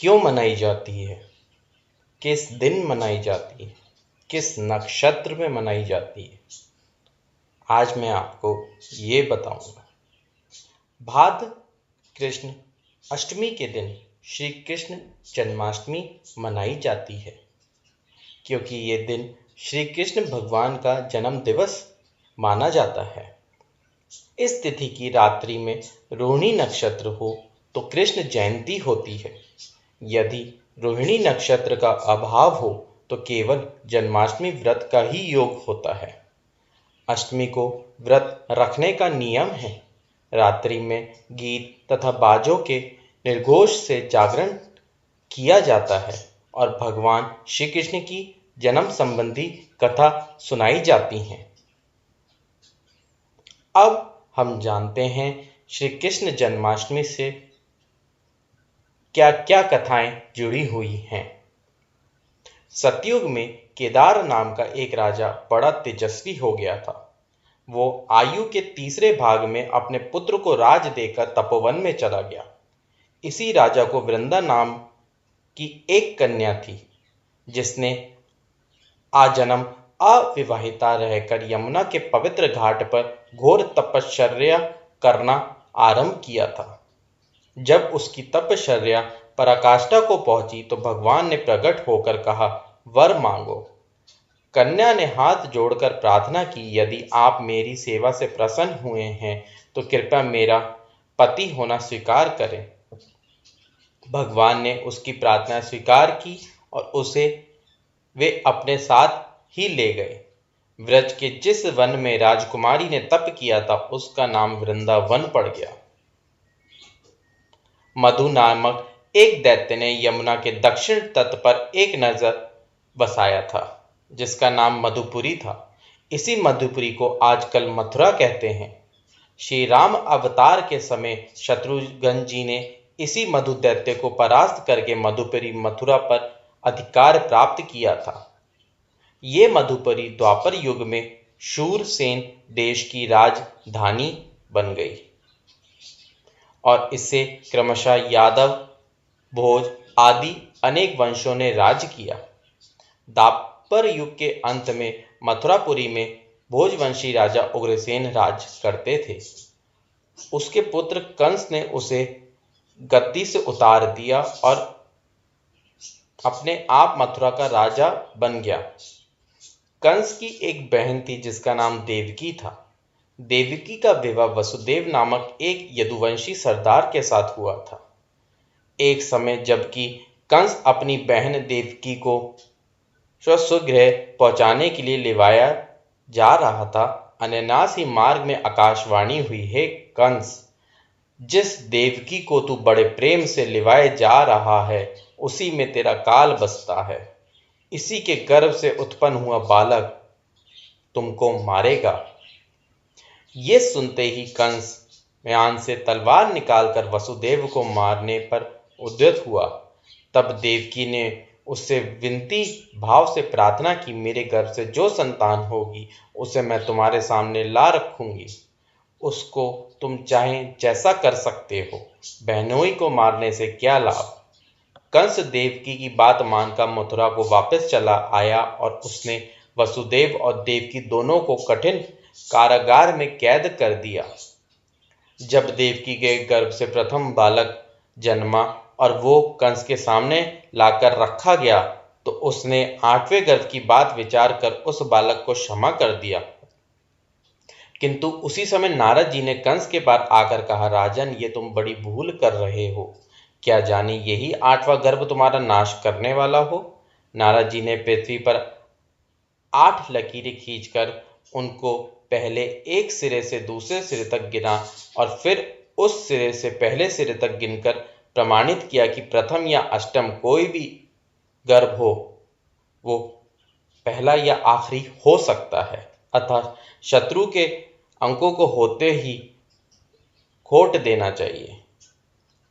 क्यों मनाई जाती है, किस दिन मनाई जाती है, किस नक्षत्र में मनाई जाती है, आज मैं आपको ये बताऊंगा। भाद्र कृष्ण अष्टमी के दिन श्री कृष्ण जन्माष्टमी मनाई जाती है, क्योंकि ये दिन श्री कृष्ण भगवान का जन्म दिवस माना जाता है। इस तिथि की रात्रि में रोहिणी नक्षत्र हो तो कृष्ण जयंती होती है। यदि रोहिणी नक्षत्र का अभाव हो तो केवल जन्माष्टमी व्रत का ही योग होता है। अष्टमी को व्रत रखने का नियम है। रात्रि में गीत तथा बाजों के निर्घोष से जागरण किया जाता है और भगवान श्री कृष्ण की जन्म संबंधी कथा सुनाई जाती हैं। अब हम जानते हैं श्री कृष्ण जन्माष्टमी से क्या क्या कथाएं जुड़ी हुई हैं। सतयुग में केदार नाम का एक राजा बड़ा तेजस्वी हो गया था। वो आयु के तीसरे भाग में अपने पुत्र को राज देकर तपोवन में चला गया। इसी राजा को वृंदा नाम की एक कन्या थी, जिसने आजन्म अविवाहिता रहकर यमुना के पवित्र घाट पर घोर तपश्चर्या करना आरंभ किया था। जब उसकी तपश्चर्या पराकाष्ठा को पहुंची तो भगवान ने प्रकट होकर कहा, वर मांगो। कन्या ने हाथ जोड़कर प्रार्थना की, यदि आप मेरी सेवा से प्रसन्न हुए हैं तो कृपया मेरा पति होना स्वीकार करें। भगवान ने उसकी प्रार्थना स्वीकार की और उसे वे अपने साथ ही ले गए। व्रज के जिस वन में राजकुमारी ने तप किया था उसका नाम वृंदावन पड़ गया। मधु नामक एक दैत्य ने यमुना के दक्षिण तट पर एक नगर बसाया था, जिसका नाम मधुपुरी था। इसी मधुपुरी को आजकल मथुरा कहते हैं। श्री राम अवतार के समय शत्रुघ्न जी ने इसी मधु दैत्य को परास्त करके मधुपुरी मथुरा पर अधिकार प्राप्त किया था। ये मधुपुरी द्वापर युग में शूरसेन देश की राजधानी बन गई और इससे क्रमशः यादव, भोज आदि अनेक वंशों ने राज किया। द्वापर युग के अंत में मथुरापुरी में भोजवंशी राजा उग्रसेन राज करते थे। उसके पुत्र कंस ने उसे गद्दी से उतार दिया और अपने आप मथुरा का राजा बन गया। कंस की एक बहन थी जिसका नाम देवकी था। देवकी का विवाह वसुदेव नामक एक यदुवंशी सरदार के साथ हुआ था। एक समय जबकि कंस अपनी बहन देवकी को स्वगृह पहुंचाने के लिए लिवाया जा रहा था, अनायास ही मार्ग में आकाशवाणी हुई, हे कंस, जिस देवकी को तू बड़े प्रेम से लिवाए जा रहा है उसी में तेरा काल बसता है। इसी के गर्भ से उत्पन्न हुआ बालक तुमको मारेगा। ये सुनते ही कंस म्यान से तलवार निकालकर वसुदेव को मारने पर उद्यत हुआ। तब देवकी ने उससे विनती भाव से प्रार्थना की, मेरे गर्भ से जो संतान होगी उसे मैं तुम्हारे सामने ला रखूंगी। उसको तुम चाहे जैसा कर सकते हो, बहनोई को मारने से क्या लाभ। कंस देवकी की बात मानकर मथुरा को वापस चला आया और उसने वसुदेव और देवकी दोनों को कठिन कारागार में कैद कर दिया। जब देवकी के गर्भ से प्रथम बालक जन्मा और वो कंस के सामने लाकर रखा गया तो उसने 8वें गर्भ की बात विचार कर उस बालक को क्षमा कर दिया। किंतु उसी समय नारद जी ने कंस के पास आकर कहा, राजन, ये तुम बड़ी भूल कर रहे हो। क्या जाने यही 8वां गर्भ तुम्हारा नाश करने वाला हो। नारद जी ने पृथ्वी पर 8 लकीरें खींचकर उनको पहले एक सिरे से दूसरे सिरे तक गिना और फिर उस सिरे से पहले सिरे तक गिनकर प्रमाणित किया कि प्रथम या अष्टम कोई भी गर्भ हो वो पहला या आखिरी हो सकता है, अतः शत्रु के अंकों को होते ही खोट देना चाहिए।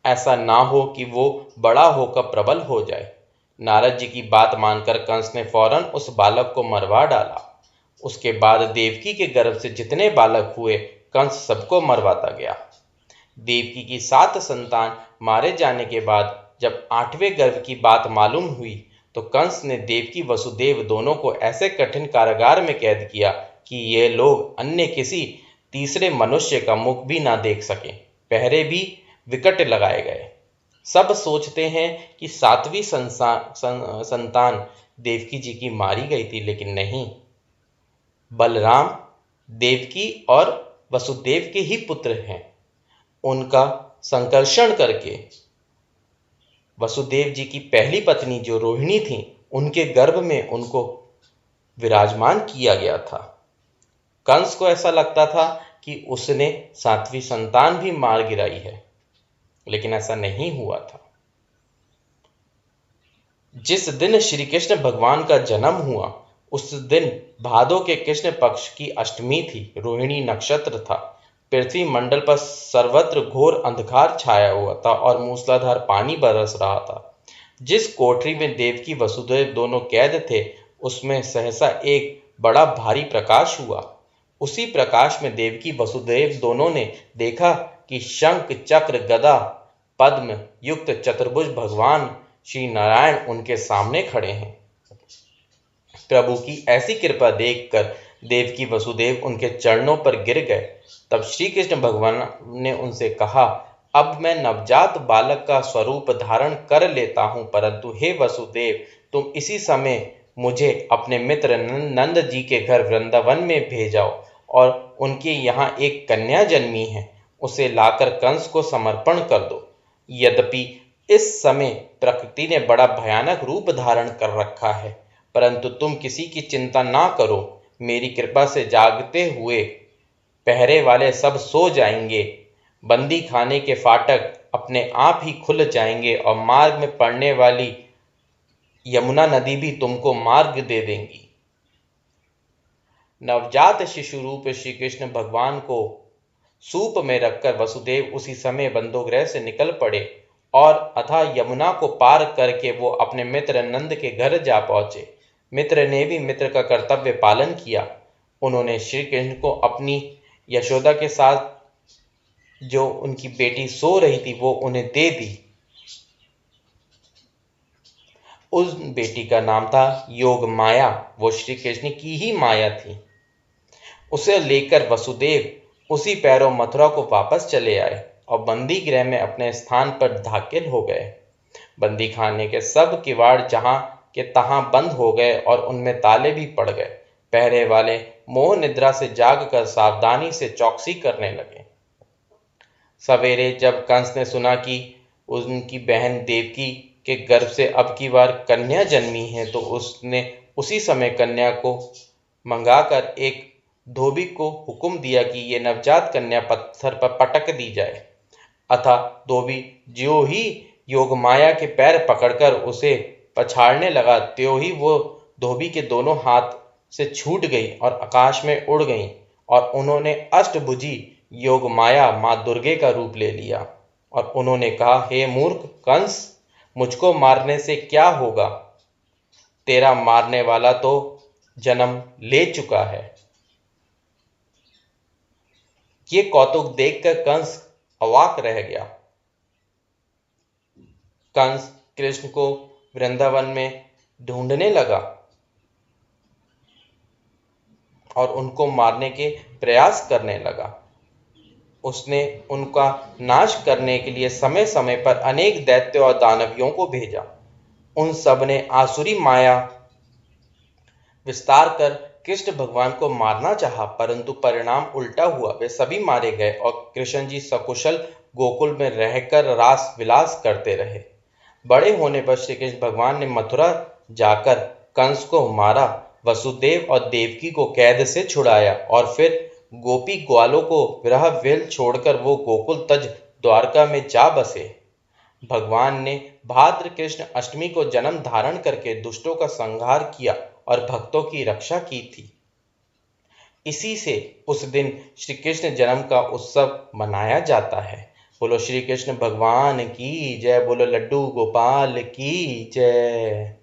ऐसा ना हो कि वो बड़ा होकर प्रबल हो जाए। नारद जी की बात मानकर कंस ने फौरन उस बालक को मरवा डाला। उसके बाद देवकी के गर्भ से जितने बालक हुए कंस सबको मरवाता गया। देवकी की 7 संतान मारे जाने के बाद जब 8वें गर्भ की बात मालूम हुई तो कंस ने देवकी वसुदेव दोनों को ऐसे कठिन कारागार में कैद किया कि ये लोग अन्य किसी तीसरे मनुष्य का मुख भी ना देख सके। पहरे भी विकट लगाए गए। सब सोचते हैं कि 7वीं संतान देवकी जी की मारी गई थी, लेकिन नहीं। बलराम देवकी और वसुदेव के ही पुत्र हैं। उनका संकर्षण करके वसुदेव जी की पहली पत्नी जो रोहिणी थी, उनके गर्भ में उनको विराजमान किया गया था। कंस को ऐसा लगता था कि उसने 7वीं संतान भी मार गिराई है, लेकिन ऐसा नहीं हुआ था। जिस दिन श्री कृष्ण भगवान का जन्म हुआ उस दिन भादो के कृष्ण पक्ष की अष्टमी थी। रोहिणी नक्षत्र था। पृथ्वी मंडल पर सर्वत्र घोर अंधकार छाया हुआ था और मूसलाधार पानी बरस रहा था। जिस कोठरी में देवकी वसुदेव दोनों कैद थे, उसमें सहसा एक बड़ा भारी प्रकाश हुआ। उसी प्रकाश में देवकी वसुदेव दोनों ने देखा कि शंख चक्र गदा पद्म युक्त चतुर्भुज भगवान श्री नारायण उनके सामने खड़े हैं। प्रभु की ऐसी कृपा देखकर देवकी वसुदेव उनके चरणों पर गिर गए। तब श्री कृष्ण भगवान ने उनसे कहा, अब मैं नवजात बालक का स्वरूप धारण कर लेता हूँ, परंतु हे वसुदेव, तुम इसी समय मुझे अपने मित्र नंद जी के घर वृंदावन में भेजाओ और उनके यहाँ एक कन्या जन्मी है, उसे लाकर कंस को समर्पण कर दो। यद्यपि इस समय प्रकृति ने बड़ा भयानक रूप धारण कर रखा है, परंतु तुम किसी की चिंता ना करो। मेरी कृपा से जागते हुए पहरे वाले सब सो जाएंगे। बंदी खाने के फाटक अपने आप ही खुल जाएंगे और मार्ग में पड़ने वाली यमुना नदी भी तुमको मार्ग दे देंगी। नवजात शिशु रूप श्री कृष्ण भगवान को सूप में रखकर वसुदेव उसी समय बंदोगृह से निकल पड़े और अथाह यमुना को पार करके वो अपने मित्र नंद के घर जा पहुंचे। मित्र ने भी मित्र का कर्तव्य पालन किया। उन्होंने श्री कृष्ण को अपनी यशोदा के साथ जो उनकी बेटी सो रही थी वो उन्हें दे दी। उस बेटी का नाम था योग माया। वो श्री कृष्ण की ही माया थी। उसे लेकर वसुदेव उसी पैरों मथुरा को वापस चले आए और बंदी गृह में अपने स्थान पर दाखिल हो गए। बंदी खाने के सब किवाड़ जहां के तहां बंद हो गए और उनमें ताले भी पड़ गए। पहरे वाले मोह निद्रा से जागकर सावधानी से चौकसी करने लगे। सवेरे जब कंस ने सुना कि उनकी बहन देवकी के गर्भ से अब की बार कन्या जन्मी है, तो उसने उसी समय कन्या को मंगाकर एक धोबी को हुक्म दिया कि ये नवजात कन्या पत्थर पर पटक दी जाए। अतः धोबी ज्यों ही योग माया के पैर पकड़कर उसे पछाड़ने लगा, त्यों ही वो धोबी के दोनों हाथ से छूट गई और आकाश में उड़ गई और उन्होंने अष्टभुजी योग माया माँ दुर्गे का रूप ले लिया। और उन्होंने कहा, हे मूर्ख कंस, मुझको मारने से क्या होगा? तेरा मारने वाला तो जन्म ले चुका है। ये कौतुक देखकर कंस अवाक रह गया। कंस कृष्ण को वृंदावन में ढूंढने लगा और उनको मारने के प्रयास करने लगा। उसने उनका नाश करने के लिए समय समय पर अनेक दैत्य और दानवियों को भेजा। उन सब ने आसुरी माया विस्तार कर कृष्ण भगवान को मारना चाहा, परंतु परिणाम उल्टा हुआ। वे सभी मारे गए और कृष्ण जी सकुशल गोकुल में रहकर रास विलास करते रहे। बड़े होने पर श्री कृष्ण भगवान ने मथुरा जाकर कंस को मारा, वसुदेव और देवकी को कैद से छुड़ाया और फिर गोपी ग्वालों को विरह वेल छोड़कर वो गोकुल तज द्वारका में जा बसे। भगवान ने भाद्र कृष्ण अष्टमी को जन्म धारण करके दुष्टों का संहार किया और भक्तों की रक्षा की थी। इसी से उस दिन श्री कृष्ण जन्म का उत्सव मनाया जाता है। बोलो श्री कृष्ण भगवान की जय। बोलो लड्डू गोपाल की जय।